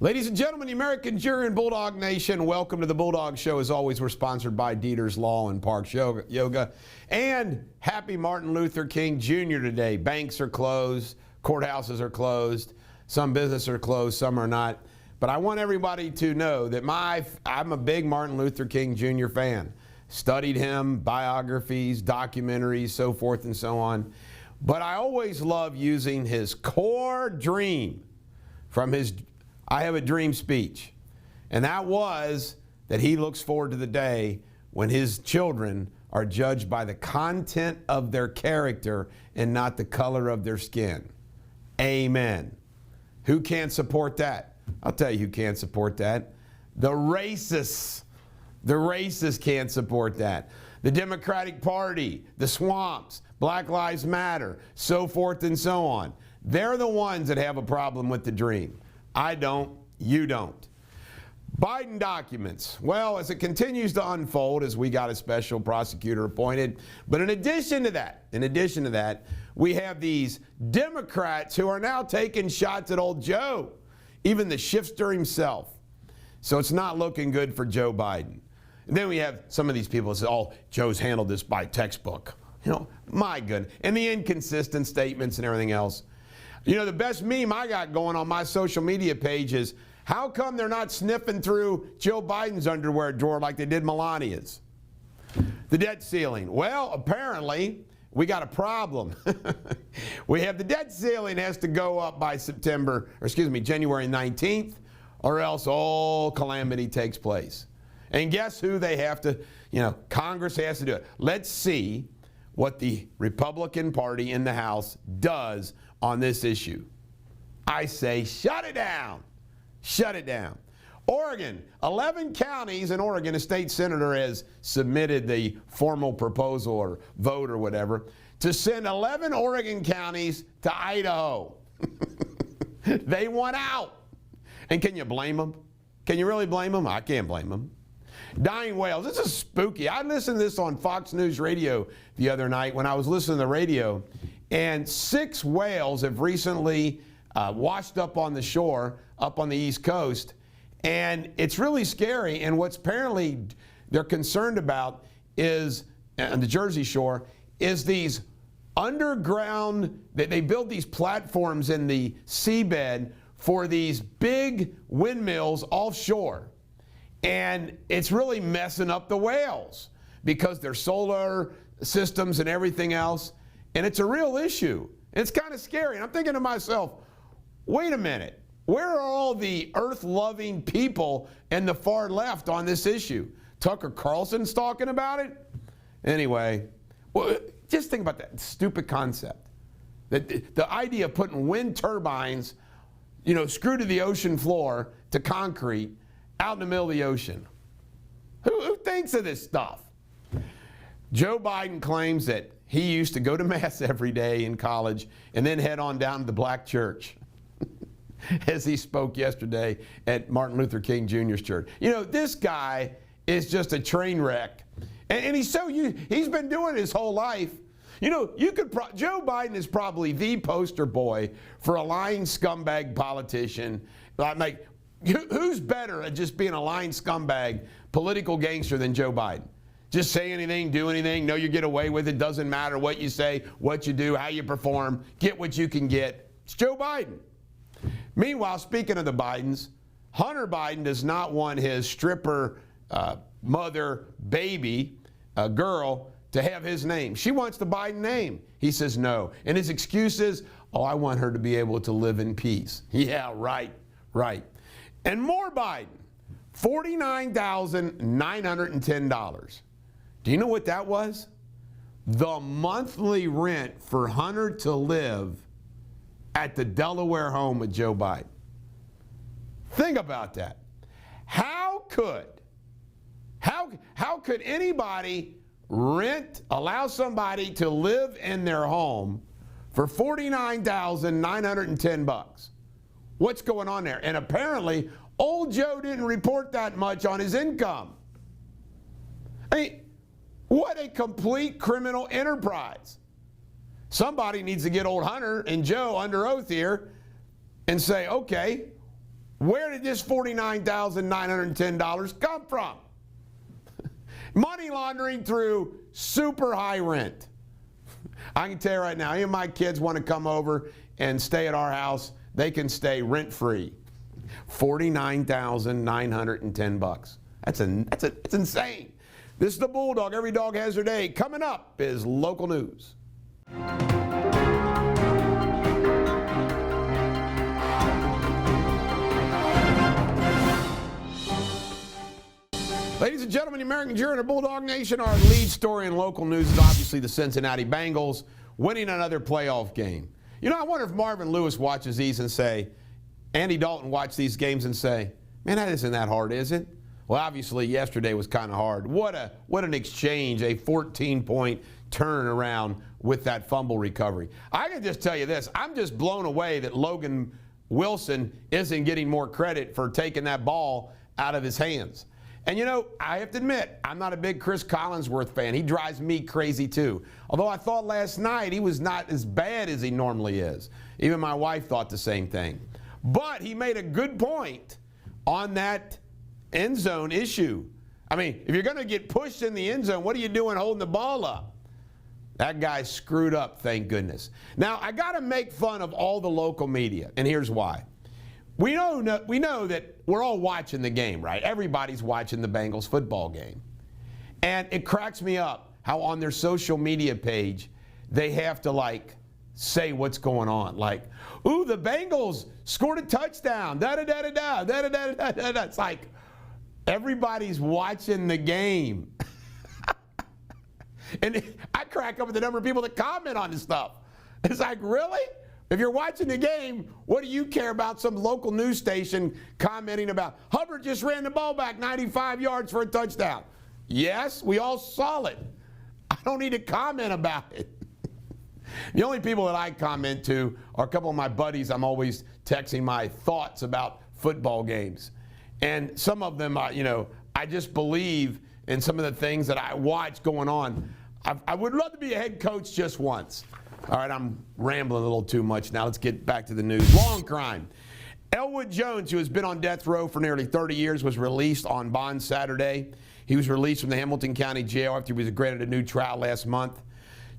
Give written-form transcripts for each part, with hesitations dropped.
Ladies and gentlemen, the American jury and Bulldog Nation, welcome to the Bulldog Show. As always, we're sponsored by Deters Law and Parks Yoga. And happy Martin Luther King Jr. today. Banks are closed, courthouses are closed, some businesses are closed, some are not. But I want everybody to know that I'm a big Martin Luther King Jr. fan. Studied him, biographies, documentaries, so forth and so on. But I always love using his core dream from his I Have a Dream speech. And that was that he looks forward to the day when his children are judged by the content of their character and not the color of their skin. Amen. Who can't support that? I'll tell you who can't support that. The racists. The racists can't support that. The Democratic Party, the swamps, Black Lives Matter, so forth and so on. They're the ones that have a problem with the dream. I don't, you don't. Biden documents. Well, as it continues to unfold, as we got a special prosecutor appointed, but in addition to that, we have these Democrats who are now taking shots at old Joe, even the shifter himself. So it's not looking good for Joe Biden. And then we have some of these people that say, oh, Joe's handled this by textbook. You know, my goodness. And the inconsistent statements and everything else. You know, the best meme I got going on my social media page is, how come they're not sniffing through Joe Biden's underwear drawer like they did Melania's? The debt ceiling. Well, apparently, we got a problem. We have the debt ceiling has to go up by January 19th, or else all calamity takes place. And guess who they have to, Congress has to do it. Let's see what the Republican Party in the House does on this issue. I say shut it down. Shut it down. Oregon, 11 counties in Oregon, a state senator has submitted the formal proposal or vote or whatever to send 11 Oregon counties to Idaho. They want out. And can you blame them? Can you really blame them? I can't blame them. Dying whales. This is spooky. I listened to this on Fox News Radio the other night when I was listening to the radio, and 6 whales have recently washed up on the shore, up on the East Coast, and it's really scary. And what's apparently they're concerned about is, on the Jersey Shore, is these underground, they build these platforms in the seabed for these big windmills offshore. And it's really messing up the whales because their solar systems and everything else. And it's a real issue. It's kind of scary. And I'm thinking to myself, wait a minute. Where are all the earth-loving people in the far left on this issue? Tucker Carlson's talking about it? Anyway, well, just think about that stupid concept. The idea of putting wind turbines, screwed to the ocean floor to concrete out in the middle of the ocean. Who thinks of this stuff? Joe Biden claims that he used to go to Mass every day in college and then head on down to the black church, as he spoke yesterday at Martin Luther King Jr.'s church. This guy is just a train wreck. And he's been doing it his whole life. Joe Biden is probably the poster boy for a lying scumbag politician. Like, who's better at just being a lying scumbag, political gangster than Joe Biden? Just say anything, do anything, know you get away with it, doesn't matter what you say, what you do, how you perform, get what you can get. It's Joe Biden. Meanwhile, speaking of the Bidens, Hunter Biden does not want his stripper mother, baby, girl, to have his name. She wants the Biden name. He says no. And his excuse is, I want her to be able to live in peace. Yeah, right. And more Biden, $49,910. Do you know what that was? The monthly rent for Hunter to live at the Delaware home with Joe Biden. Think about that. How could anybody allow somebody to live in their home for $49,910? What's going on there? And apparently, old Joe didn't report that much on his income. I mean, what a complete criminal enterprise. Somebody needs to get old Hunter and Joe under oath here and say, okay, Where did this $49,910 come from? Money laundering through super high rent. I can tell you right now, any of my kids want to come over and stay at our house, they can stay rent-free. $49,910. It's insane. This is the Bulldog. Every dog has their day. Coming up is local news. Ladies and gentlemen, the American Journal of Bulldog Nation, our lead story in local news is obviously the Cincinnati Bengals winning another playoff game. You know, I wonder if Marvin Lewis watches these and say, Andy Dalton watched these games and say, man, that isn't that hard, is it? Well, obviously, yesterday was kind of hard. What an exchange, a 14-point turnaround with that fumble recovery. I can just tell you this. I'm just blown away that Logan Wilson isn't getting more credit for taking that ball out of his hands. And, you know, I have to admit, I'm not a big Chris Collinsworth fan. He drives me crazy, too. Although I thought last night he was not as bad as he normally is. Even my wife thought the same thing. But he made a good point on that end zone issue. I mean, if you're going to get pushed in the end zone, what are you doing holding the ball up? That guy screwed up, thank goodness. Now, I got to make fun of all the local media, and here's why. We know that we're all watching the game, right? Everybody's watching the Bengals football game. And it cracks me up how on their social media page, they have to, like, say what's going on. Like, ooh, the Bengals scored a touchdown. Da-da-da-da-da, da-da-da-da-da-da. It's like everybody's watching the game. And I crack up at the number of people that comment on this stuff. It's like, really? If you're watching the game, what do you care about some local news station commenting about Hubbard just ran the ball back 95 yards for a touchdown? Yes, we all saw it. I don't need to comment about it. The only people that I comment to are a couple of my buddies. I'm always texting my thoughts about football games. And some of them, I just believe in some of the things that I watch going on. I would love to be a head coach just once. All right, I'm rambling a little too much now. Let's get back to the news. Law and crime. Elwood Jones, who has been on death row for nearly 30 years, was released on bond Saturday. He was released from the Hamilton County Jail after he was granted a new trial last month.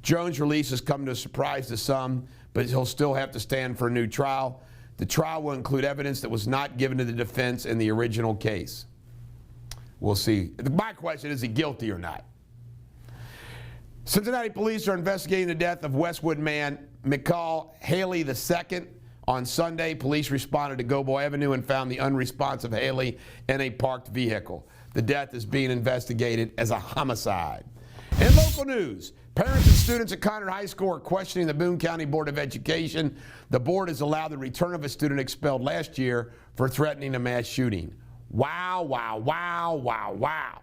Jones' release has come to a surprise to some, but he'll still have to stand for a new trial. The trial will include evidence that was not given to the defense in the original case. We'll see. My question is he guilty or not? Cincinnati police are investigating the death of Westwood man McCall Haley II. On Sunday, police responded to Gobo Avenue and found the unresponsive Haley in a parked vehicle. The death is being investigated as a homicide. In local news, parents and students at Conard High School are questioning the Boone County Board of Education. The board has allowed the return of a student expelled last year for threatening a mass shooting. Wow, wow, wow, wow, wow.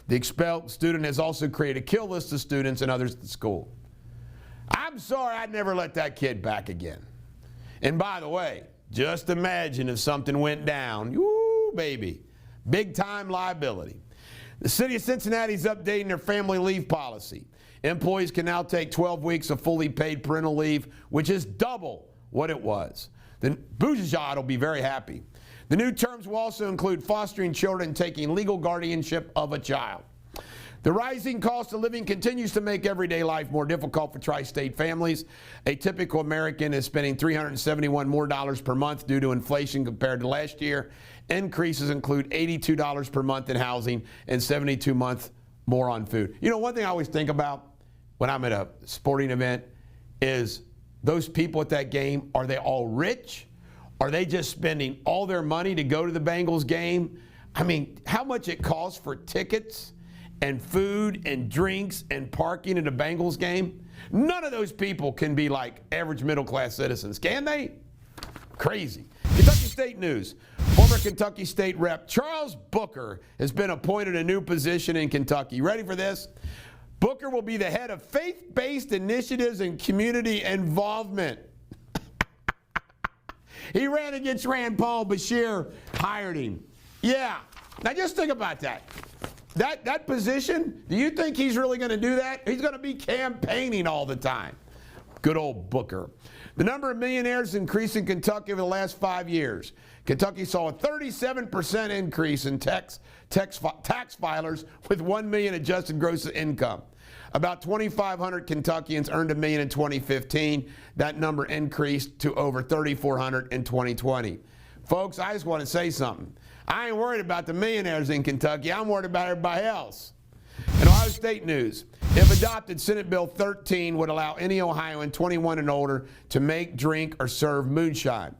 The expelled student has also created a kill list of students and others at the school. I'm sorry, I'd never let that kid back again. And by the way, just imagine if something went down. Woo, baby. Big time liability. The city of Cincinnati is updating their family leave policy. Employees can now take 12 weeks of fully paid parental leave, which is double what it was. The Boujajad will be very happy. The new terms will also include fostering children and taking legal guardianship of a child. The rising cost of living continues to make everyday life more difficult for tri-state families. A typical American is spending $371 more per month due to inflation compared to last year. Increases include $82 per month in housing and $72 more on food. You know, one thing I always think about when I'm at a sporting event is those people at that game, are they all rich? Are they just spending all their money to go to the Bengals game? I mean, how much it costs for tickets and food and drinks and parking at a Bengals game? None of those people can be like average middle-class citizens, can they? Crazy. Kentucky State news. Former Kentucky State Rep Charles Booker has been appointed a new position in Kentucky. You ready for this? Booker will be the head of faith-based initiatives and community involvement. He ran against Rand Paul. Bashir hired him. Yeah. Now just think about that. That position, do you think he's really going to do that? He's going to be campaigning all the time. Good old Booker. The number of millionaires increased in Kentucky over the last 5 years. Kentucky saw a 37% increase in tax filers with $1 million adjusted gross income. About 2,500 Kentuckians earned $1 million in 2015. That number increased to over 3,400 in 2020. Folks, I just want to say something. I ain't worried about the millionaires in Kentucky. I'm worried about everybody else. In Ohio State news, if adopted, Senate Bill 13 would allow any Ohioan 21 and older to make, drink, or serve moonshine.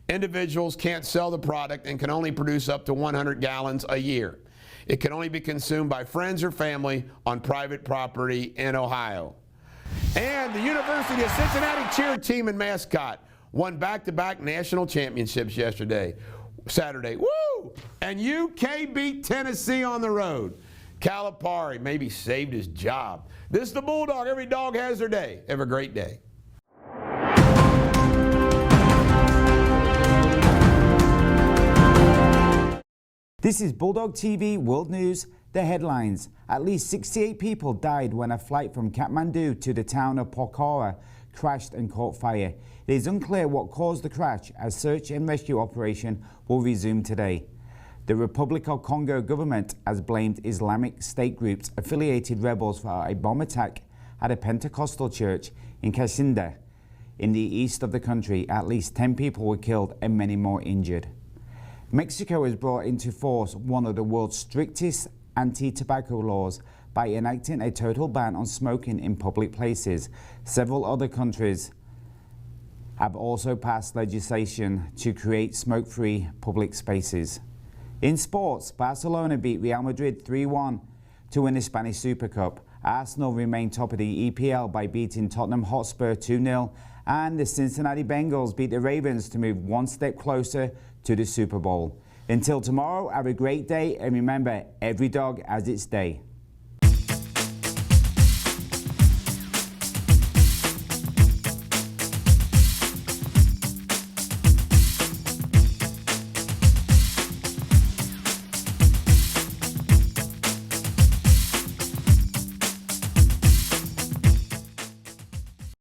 Individuals can't sell the product and can only produce up to 100 gallons a year. It can only be consumed by friends or family on private property in Ohio. And the University of Cincinnati cheer team and mascot won back-to-back national championships Saturday. Woo! And UK beat Tennessee on the road. Calipari maybe saved his job. This is the Bulldog. Every dog has their day. Have a great day. This is Bulldog TV World News. The headlines. At least 68 people died when a flight from Kathmandu to the town of Pokhara crashed and caught fire. It is unclear what caused the crash. A search and rescue operation will resume today. The Republic of Congo government has blamed Islamic State groups affiliated rebels for a bomb attack at a Pentecostal church in Kashinda in the east of the country. At least 10 people were killed and many more injured. Mexico has brought into force one of the world's strictest anti-tobacco laws by enacting a total ban on smoking in public places. Several other countries have also passed legislation to create smoke-free public spaces. In sports, Barcelona beat Real Madrid 3-1 to win the Spanish Super Cup. Arsenal remain top of the EPL by beating Tottenham Hotspur 2-0, and the Cincinnati Bengals beat the Ravens to move one step closer to the Super Bowl. Until tomorrow, have a great day, and remember, every dog has its day.